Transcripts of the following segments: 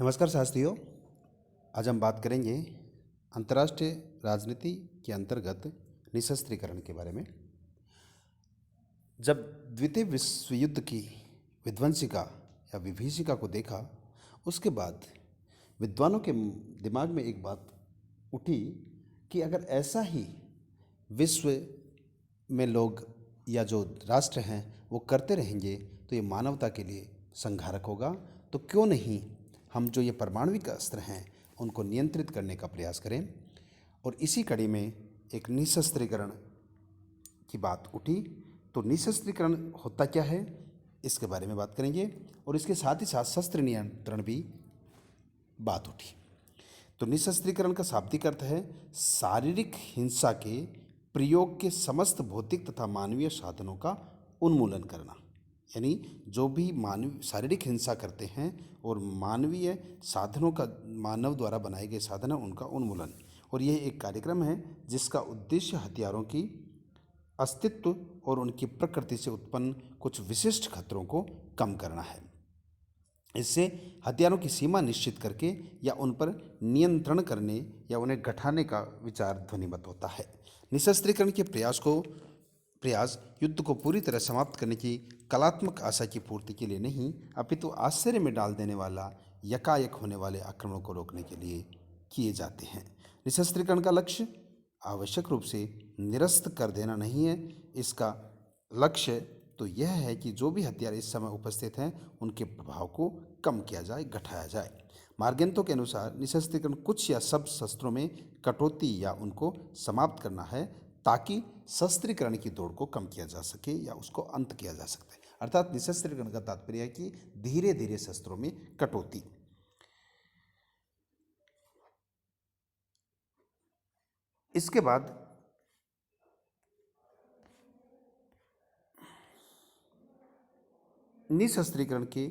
नमस्कार साथियों। आज हम बात करेंगे अंतर्राष्ट्रीय राजनीति के अंतर्गत निशस्त्रीकरण के बारे में। जब द्वितीय विश्व युद्ध की विध्वंसिका या विभीषिका को देखा, उसके बाद विद्वानों के दिमाग में एक बात उठी कि अगर ऐसा ही विश्व में लोग या जो राष्ट्र हैं वो करते रहेंगे तो ये मानवता के लिए संघारक होगा। तो क्यों नहीं हम जो ये परमाणविक अस्त्र हैं उनको नियंत्रित करने का प्रयास करें। और इसी कड़ी में एक निशस्त्रीकरण की बात उठी। तो निशस्त्रीकरण होता क्या है, इसके बारे में बात करेंगे और इसके साथ ही साथ शस्त्र नियंत्रण भी बात उठी। तो निशस्त्रीकरण का शाब्दिक अर्थ है शारीरिक हिंसा के प्रयोग के समस्त भौतिक तथा मानवीय साधनों का उन्मूलन करना। यानी जो भी मानव शारीरिक हिंसा करते हैं और मानवीय साधनों का, मानव द्वारा बनाए गए साधन हैं, उनका उन्मूलन। और यह एक कार्यक्रम है जिसका उद्देश्य हथियारों की अस्तित्व और उनकी प्रकृति से उत्पन्न कुछ विशिष्ट खतरों को कम करना है। इससे हथियारों की सीमा निश्चित करके या उन पर नियंत्रण करने या उन्हें घटाने का विचार ध्वनिमत होता है। निशस्त्रीकरण के प्रयास युद्ध को पूरी तरह समाप्त करने की कलात्मक आशा की पूर्ति के लिए नहीं, अपितु आश्चर्य में डाल देने वाला यकायक होने वाले आक्रमणों को रोकने के लिए किए जाते हैं। निशस्त्रीकरण का लक्ष्य आवश्यक रूप से निरस्त कर देना नहीं है। इसका लक्ष्य तो यह है कि जो भी हथियार इस समय उपस्थित हैं उनके प्रभाव को कम किया जाए, घटाया जाए। मार्गेंतो के अनुसार निशस्त्रीकरण कुछ या सब शस्त्रों में कटौती या उनको समाप्त करना है ताकि शस्त्रीकरण की दौड़ को कम किया जा सके या उसको अंत किया जा सकता है। अर्थात निशस्त्रीकरण का तात्पर्य है कि धीरे धीरे शस्त्रों में कटौती। इसके बाद निशस्त्रीकरण के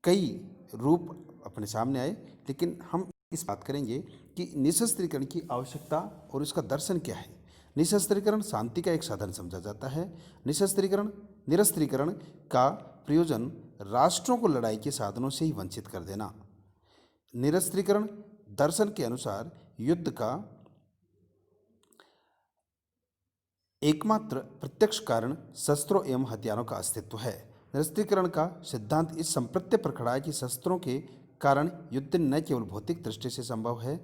कई रूप अपने सामने आए, लेकिन हम इस बात करेंगे कि निशस्त्रीकरण की आवश्यकता और इसका दर्शन क्या है। निशस्त्रीकरण शांति का एक साधन समझा जाता है। निरस्त्रीकरण का प्रयोजन राष्ट्रों को लड़ाई के साधनों से ही वंचित कर देना। निरस्त्रीकरण दर्शन के अनुसार युद्ध का एकमात्र प्रत्यक्ष कारण शस्त्रों एवं हथियारों का अस्तित्व है। निरस्त्रीकरण का सिद्धांत इस संप्रत्य पर खड़ा है कि शस्त्रों के कारण युद्ध न केवल भौतिक दृष्टि से संभव है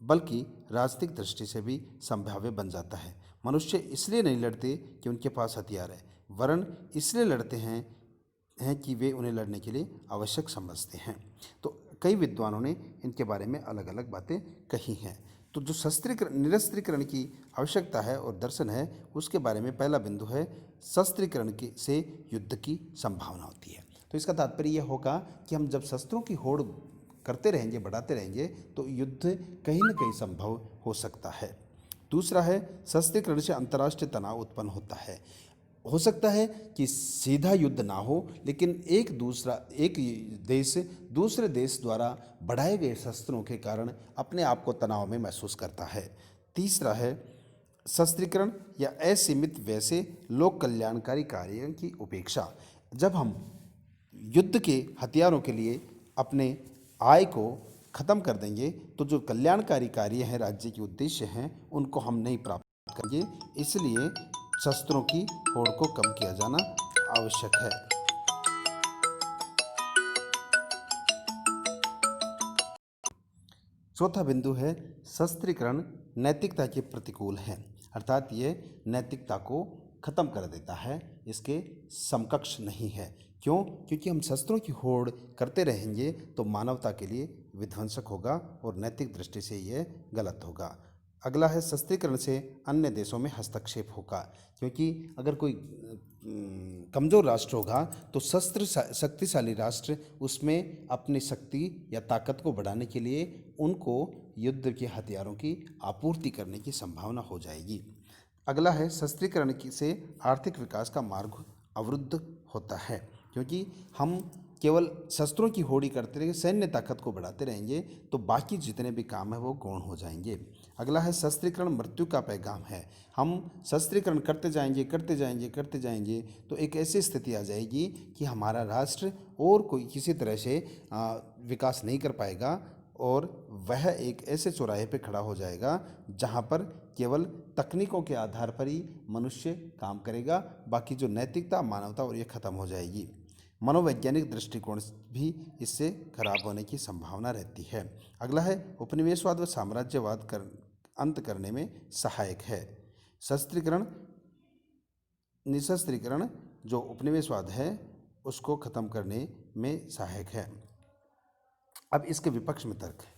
बल्कि राजनीतिक दृष्टि से भी संभाव्य बन जाता है। मनुष्य इसलिए नहीं लड़ते कि उनके पास हथियार है, वरन इसलिए लड़ते हैं कि वे उन्हें लड़ने के लिए आवश्यक समझते हैं। तो कई विद्वानों ने इनके बारे में अलग अलग बातें कही हैं। तो जो निरस्त्रीकरण की आवश्यकता है और दर्शन है, उसके बारे में पहला बिंदु है शस्त्रीकरण से युद्ध की संभावना होती है। तो इसका तात्पर्य यह होगा कि हम जब शस्त्रों की होड़ करते रहेंगे, बढ़ाते रहेंगे, तो युद्ध कहीं न कहीं संभव हो सकता है। दूसरा है शस्त्रीकरण से अंतर्राष्ट्रीय तनाव उत्पन्न होता है। हो सकता है कि सीधा युद्ध ना हो, लेकिन एक देश दूसरे देश द्वारा बढ़ाए गए शस्त्रों के कारण अपने आप को तनाव में महसूस करता है। तीसरा है शस्त्रीकरण या असीमित वैसे लोक कल्याणकारी कार्यों की उपेक्षा। जब हम युद्ध के हथियारों के लिए अपने आय को खत्म कर देंगे तो जो कल्याणकारी कार्य हैं, राज्य के उद्देश्य हैं, उनको हम नहीं प्राप्त करेंगे। इसलिए शस्त्रों की होड़ को कम किया जाना आवश्यक है। चौथा बिंदु है शस्त्रीकरण नैतिकता के प्रतिकूल है, अर्थात ये नैतिकता को खत्म कर देता है, इसके समकक्ष नहीं है। क्यों? क्योंकि हम शस्त्रों की होड़ करते रहेंगे तो मानवता के लिए विध्वंसक होगा और नैतिक दृष्टि से यह गलत होगा। अगला है शस्त्रीकरण से अन्य देशों में हस्तक्षेप होगा, क्योंकि अगर कोई कमज़ोर राष्ट्र होगा तो शक्तिशाली राष्ट्र उसमें अपनी शक्ति या ताकत को बढ़ाने के लिए उनको युद्ध के हथियारों की आपूर्ति करने की संभावना हो जाएगी। अगला है शस्त्रीकरण से आर्थिक विकास का मार्ग अवरुद्ध होता है, क्योंकि हम केवल शस्त्रों की होड़ी करते रहेंगे, सैन्य ताकत को बढ़ाते रहेंगे, तो बाकी जितने भी काम है वो गौण हो जाएंगे। अगला है शस्त्रीकरण मृत्यु का पैगाम है। हम शस्त्रीकरण करते जाएंगे करते जाएंगे करते जाएंगे तो एक ऐसी स्थिति आ जाएगी कि हमारा राष्ट्र और कोई किसी तरह से विकास नहीं कर पाएगा, और वह एक ऐसे चौराहे पे खड़ा हो जाएगा जहाँ पर केवल तकनीकों के आधार पर ही मनुष्य काम करेगा, बाकी जो नैतिकता मानवता और ये खत्म हो जाएगी। मनोवैज्ञानिक दृष्टिकोण भी इससे खराब होने की संभावना रहती है। अगला है उपनिवेशवाद व साम्राज्यवाद अंत करने में सहायक है। शस्त्रीकरण निशस्त्रीकरण जो उपनिवेशवाद है उसको खत्म करने में सहायक है। अब इसके विपक्ष में तर्क है।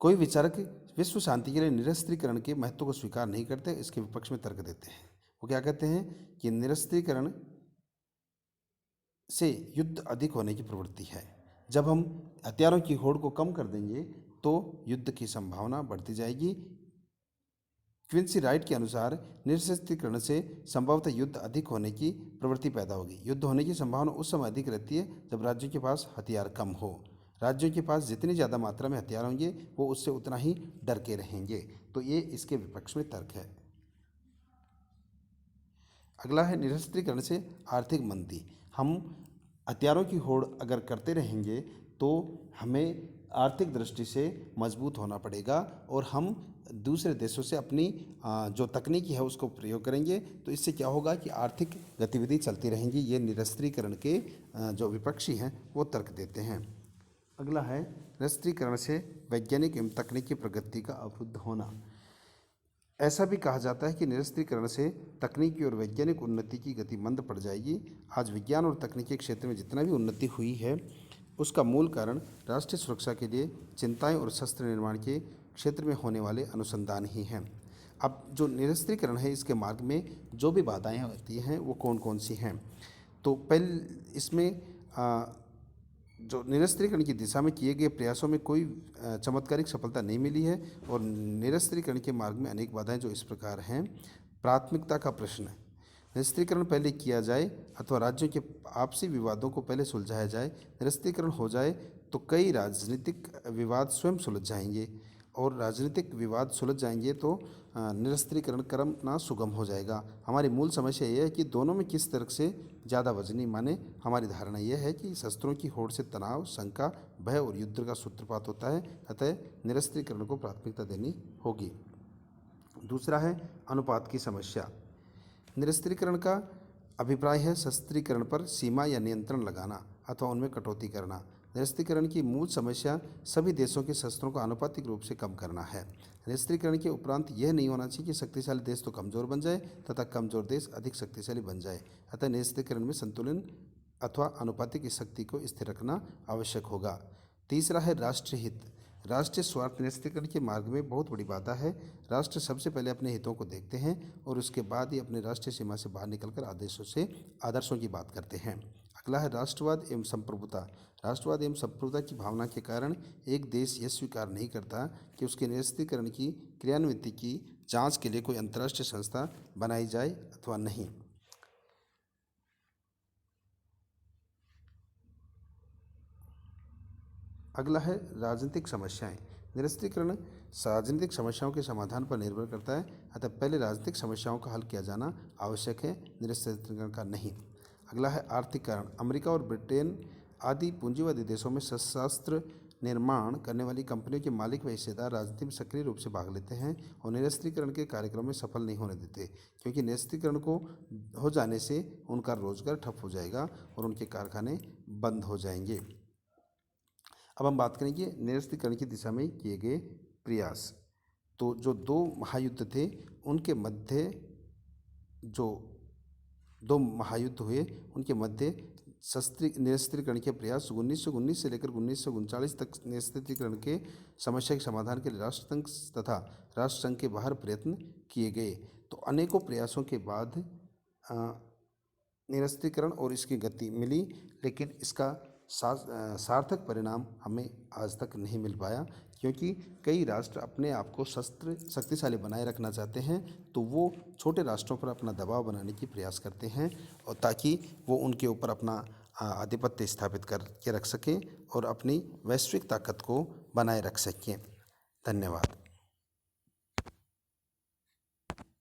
कोई विचारक विश्व शांति के लिए निरस्त्रीकरण के महत्व को स्वीकार नहीं करते, इसके विपक्ष में तर्क देते हैं। वो क्या कहते हैं कि निरस्त्रीकरण से युद्ध अधिक होने की प्रवृत्ति है। जब हम हथियारों की होड़ को कम कर देंगे तो युद्ध की संभावना बढ़ती जाएगी। क्विंसी राइट के अनुसार निरस्त्रीकरण से संभवतः युद्ध अधिक होने की प्रवृत्ति पैदा होगी। युद्ध होने की संभावना उस समय अधिक रहती है जब राज्यों के पास हथियार कम हो। राज्यों के पास जितनी ज़्यादा मात्रा में हथियार होंगे वो उससे उतना ही डर के रहेंगे। तो ये इसके विपक्ष में तर्क है। अगला है निरस्त्रीकरण से आर्थिक मंदी। हम हथियारों की होड़ अगर करते रहेंगे तो हमें आर्थिक दृष्टि से मजबूत होना पड़ेगा, और हम दूसरे देशों से अपनी जो तकनीकी है उसको प्रयोग करेंगे। तो इससे क्या होगा कि आर्थिक गतिविधि चलती रहेंगी। ये निरस्त्रीकरण के जो विपक्षी हैं वो तर्क देते हैं। अगला है निरस्त्रीकरण से वैज्ञानिक एवं तकनीकी प्रगति का अवरुद्ध होना। ऐसा भी कहा जाता है कि निरस्त्रीकरण से तकनीकी और वैज्ञानिक उन्नति की गति मंद पड़ जाएगी। आज विज्ञान और तकनीकी क्षेत्र में जितना भी उन्नति हुई है उसका मूल कारण राष्ट्रीय सुरक्षा के लिए चिंताएं और शस्त्र निर्माण के क्षेत्र में होने वाले अनुसंधान ही हैं। अब जो निरस्त्रीकरण है इसके मार्ग में जो भी बाधाएं होती हैं वो कौन कौन सी हैं। तो पहले इसमें जो निरस्त्रीकरण की दिशा में किए गए प्रयासों में कोई चमत्कारिक सफलता नहीं मिली है, और निरस्त्रीकरण के मार्ग में अनेक बाधाएं जो इस प्रकार हैं। प्राथमिकता का प्रश्न, निरस्त्रीकरण पहले किया जाए अथवा राज्यों के आपसी विवादों को पहले सुलझाया जाए। निरस्त्रीकरण हो जाए तो कई राजनीतिक विवाद स्वयं सुलझ जाएंगे, और राजनीतिक विवाद सुलझ जाएंगे तो निरस्त्रीकरण करना सुगम हो जाएगा। हमारी मूल समस्या यह है कि दोनों में किस तरह से ज़्यादा वजनी माने। हमारी धारणा यह है कि शस्त्रों की होड़ से तनाव, शंका, भय और युद्ध का सूत्रपात होता है, अतः निरस्त्रीकरण को प्राथमिकता देनी होगी। दूसरा है अनुपात की समस्या। निरस्त्रीकरण का अभिप्राय है शस्त्रीकरण पर सीमा या नियंत्रण लगाना अथवा उनमें कटौती करना। निरस्त्रीकरण की मूल समस्या सभी देशों के शस्त्रों को आनुपातिक रूप से कम करना है। निरस्त्रीकरण के उपरांत यह नहीं होना चाहिए कि शक्तिशाली देश तो कमज़ोर बन जाए तथा कमज़ोर देश अधिक शक्तिशाली बन जाए। अतः निरस्त्रीकरण में संतुलन अथवा आनुपातिक शक्ति को स्थिर रखना आवश्यक होगा। तीसरा है राष्ट्रीय हित। राष्ट्रीय स्वार्थ निरस्त्रीकरण के मार्ग में बहुत बड़ी बाधा है। राष्ट्र सबसे पहले अपने हितों को देखते हैं और उसके बाद ही अपने राष्ट्रीय सीमा से बाहर निकलकर आदर्शों की बात करते हैं। अगला है राष्ट्रवाद एवं संप्रभुता। राष्ट्रवाद एवं संप्रभुता की भावना के कारण एक देश यह स्वीकार नहीं करता कि उसके निरस्त्रीकरण की क्रियान्विति की जांच के लिए कोई अंतर्राष्ट्रीय संस्था बनाई जाए अथवा नहीं। अगला है राजनीतिक समस्याएं। निरस्त्रीकरण राजनीतिक समस्याओं के समाधान पर निर्भर करता है, अतः पहले राजनीतिक समस्याओं का हल किया जाना आवश्यक है, निरस्त्रीकरण का नहीं। अगला है आर्थिक कारण। अमेरिका और ब्रिटेन आदि पूंजीवादी देशों में शस्त्र निर्माण करने वाली कंपनियों के मालिक व हिस्सेदार राजनीति में सक्रिय रूप से भाग लेते हैं और निरस्त्रीकरण के कार्यक्रम में सफल नहीं होने देते, क्योंकि निरस्त्रीकरण को हो जाने से उनका रोजगार ठप हो जाएगा और उनके कारखाने बंद हो जाएंगे। अब हम बात करेंगे निरस्त्रीकरण की दिशा में किए गए प्रयास। तो जो दो महायुद्ध थे उनके मध्य जो दो महायुद्ध हुए उनके मध्य निरस्त्रीकरण के प्रयास 1919 से लेकर 1939 तक निरस्त्रीकरण के समस्या के समाधान के लिए राष्ट्रसंघ तथा राष्ट्रसंघ के बाहर प्रयत्न किए गए। तो अनेकों प्रयासों के बाद निरस्त्रीकरण और इसकी गति मिली, लेकिन इसका सार्थक परिणाम हमें आज तक नहीं मिल पाया, क्योंकि कई राष्ट्र अपने आप को शक्तिशाली बनाए रखना चाहते हैं, तो वो छोटे राष्ट्रों पर अपना दबाव बनाने की प्रयास करते हैं और ताकि वो उनके ऊपर अपना आधिपत्य स्थापित करके रख सकें और अपनी वैश्विक ताकत को बनाए रख सकें। धन्यवाद।